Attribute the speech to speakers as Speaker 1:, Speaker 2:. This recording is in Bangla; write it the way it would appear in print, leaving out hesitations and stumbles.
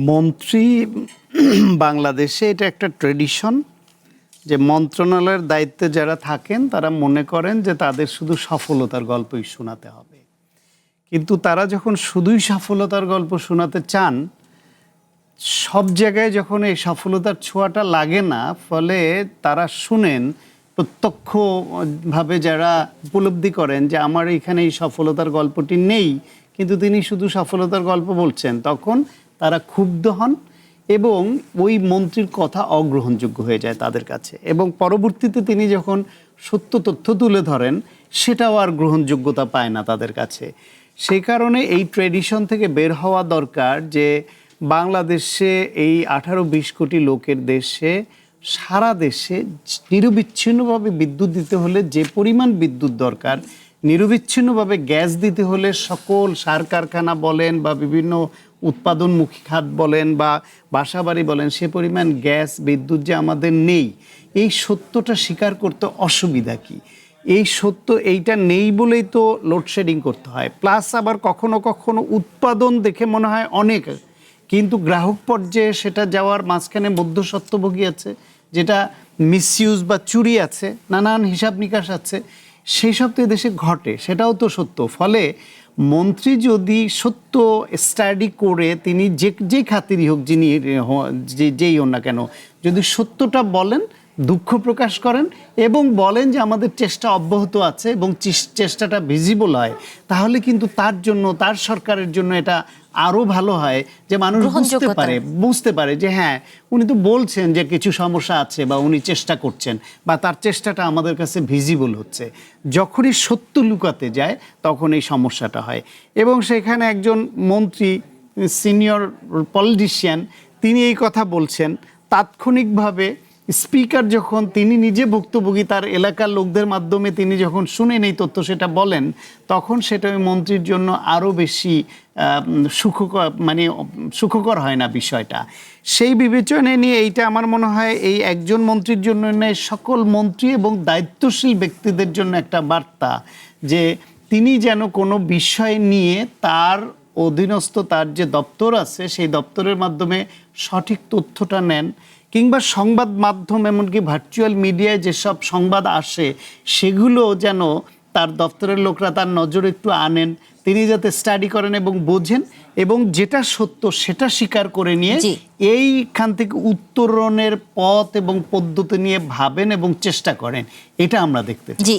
Speaker 1: মন্ত্রী বাংলাদেশে এটা একটা ট্রেডিশন যে মন্ত্রণালয়ের দায়িত্বে যারা থাকেন তারা মনে করেন যে তাদের শুধু সফলতার গল্পই শোনাতে হবে, কিন্তু তারা যখন শুধুই সফলতার গল্প শোনাতে চান, সব জায়গায় যখন এই সফলতার ছোঁয়াটা লাগে না, ফলে তারা শুনেন প্রত্যক্ষভাবে যারা উপলব্ধি করেন যে আমার এখানে এই সফলতার গল্পটি নেই, কিন্তু তিনি শুধু সফলতার গল্প বলছেন, তখন তারা ক্ষুব্ধ হন এবং ওই মন্ত্রীর কথা অগ্রহণযোগ্য হয়ে যায় তাদের কাছে, এবং পরবর্তীতে তিনি যখন সত্য তথ্য তুলে ধরেন সেটাও আর গ্রহণযোগ্যতা পায় না তাদের কাছে। সেই কারণে এই ট্রেডিশন থেকে বের হওয়া দরকার যে বাংলাদেশে এই 18-20 কোটি লোকের দেশে, সারা দেশে নিরবিচ্ছিন্নভাবে বিদ্যুৎ দিতে হলে যে পরিমাণ বিদ্যুৎ দরকার, নিরবিচ্ছিন্নভাবে গ্যাস দিতে হলে সকল সার কারখানা বলেন বা বিভিন্ন উৎপাদনমুখী খাত বলেন বা বাসাবাড়ি বলেন, সে পরিমাণ গ্যাস বিদ্যুৎ যে আমাদের নেই, এই সত্যটা স্বীকার করতে অসুবিধা কি? এই সত্য এইটা নেই বলেই তো লোডশেডিং করতে হয়। প্লাস আবার কখনো কখনো উৎপাদন দেখে মনে হয় অনেক, কিন্তু গ্রাহক পর্যায়ে সেটা যাওয়ার মাঝখানে মধ্যস্বত্বভোগী আছে, যেটা মিসইউজ বা চুরি আছে, নানান হিসাব নিকাশ আছে, সেই সব তো দেশে ঘটে, সেটাও তো সত্য। ফলে মন্ত্রী যদি সত্য স্টাডি করে, তিনি যে খাতিরই হোক, যিনি যেই হন না কেন, যদি সত্যটা বলেন, দুঃখ প্রকাশ করেন এবং বলেন যে আমাদের চেষ্টা অব্যাহত আছে এবং চেষ্টাটা ভিজিবল হয়, তাহলে কিন্তু তার জন্য, তার সরকারের জন্য এটা আরও ভালো হয় যে মানুষ বুঝতে পারে যে হ্যাঁ, উনি তো বলছেন যে কিছু সমস্যা আছে বা উনি চেষ্টা করছেন বা তার চেষ্টাটা আমাদের কাছে ভিজিবল হচ্ছে। যখনই সত্য লুকাতে যায় তখন এই সমস্যাটা হয়। এবং সেখানে একজন মন্ত্রী, সিনিয়র পলিটিশিয়ান, তিনি এই কথা বলছেন, তাৎক্ষণিকভাবে স্পিকার যখন তিনি নিজে ভুক্তভোগী, তার এলাকার লোকদের মাধ্যমে তিনি যখন শুনেন এই তথ্য সেটা বলেন, তখন সেটা ওই মন্ত্রীর জন্য আরও বেশি সুখকর হয় না বিষয়টা। সেই বিবেচনায় নিয়ে এইটা আমার মনে হয় এই একজন মন্ত্রীর জন্য নয়, সকল মন্ত্রী এবং দায়িত্বশীল ব্যক্তিদের জন্য একটা বার্তা যে তিনি যেন কোনো বিষয় নিয়ে তার অধীনস্থ তার যে দপ্তর আছে সেই দপ্তরের মাধ্যমে সঠিক তথ্যটা নেন, কিংবা সংবাদ মাধ্যম এমনকি ভার্চুয়াল মিডিয়ায় যেসব সংবাদ আসে সেগুলো যেন তার দপ্তরের লোকরা তার নজরে একটু আনেন, তিনি যাতে স্টাডি করেন এবং বোঝেন এবং যেটা সত্য সেটা স্বীকার করে নিয়ে এইখান থেকে উত্তরণের পথ এবং পদ্ধতি নিয়ে ভাবেন এবং চেষ্টা করেন। এটা আমরা দেখতে চাই।